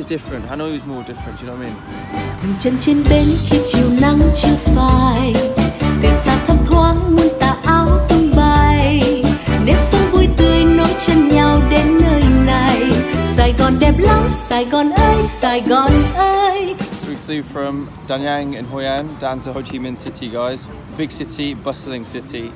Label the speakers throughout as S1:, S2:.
S1: is different. Hanoi is more different, do you know what I mean?
S2: Dừng chân trên bến khi chiều nắng chưa phai, từ xa thấp thoáng muôn tà áo tung bay, nếp sống vui tươi nối chân nhau đến nơi này. Sài Gòn đẹp lắm, Sài Gòn ơi, Sài Gòn ơi.
S1: So we flew from Da Nang in Hoi An down to Ho Chi Minh City, guys. Big city, bustling city.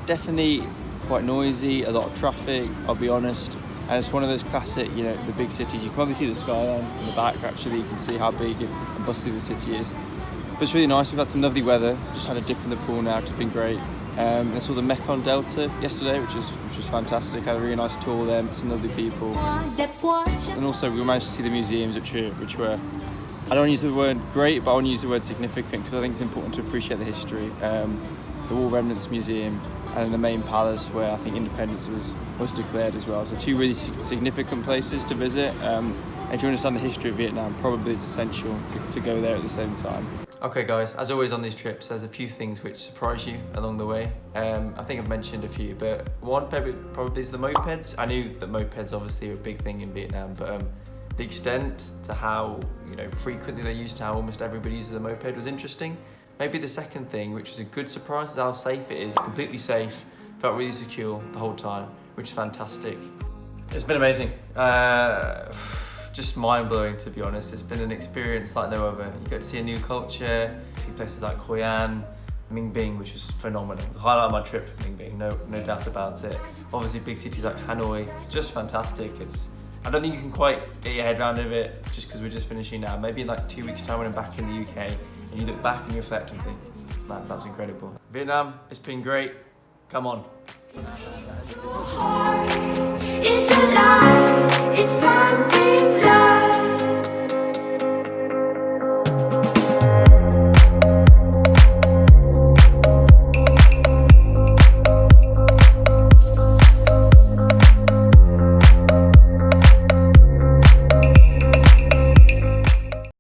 S1: Definitely quite noisy, a lot of traffic, I'll be honest. And it's one of those classic, you know, the big cities. You can probably see the skyline in the back, actually. You can see how big and bustling the city is. But it's really nice. We've had some lovely weather. Just had a dip in the pool now, which has been great. I saw the Mekong Delta yesterday, which was fantastic. Had a really nice tour there, met some lovely people. And also we managed to see the museums, which were, I don't want to use the word great, but I want to use the word significant, because I think it's important to appreciate the history. The War Remnants Museum, and then the main palace where I think independence was declared as well. So two really significant places to visit. And if you understand the history of Vietnam, probably it's essential to go there at the same time. Okay guys, as always on these trips, there's a few things which surprise you along the way. I think I've mentioned a few, but one probably is the mopeds. I knew that mopeds obviously are a big thing in Vietnam, but the extent to how, you know, frequently they're used, how almost everybody uses the moped was interesting. Maybe the second thing, which was a good surprise, is how safe it is. Completely safe, felt really secure the whole time, which is fantastic. It's been amazing. Just mind-blowing, to be honest. It's been an experience like no other. You get to see a new culture, see places like Hoi An, Minh Binh, which was phenomenal. The highlight of my trip, Minh Binh, no doubt about it. Obviously big cities like Hanoi, just fantastic. I don't think you can quite get your head around it just because we're just finishing now. Maybe in like 2 weeks time when I'm back in the UK and you look back and you reflect and think, man, that was incredible. Vietnam, it's been great. Come on.
S3: It's alive, it's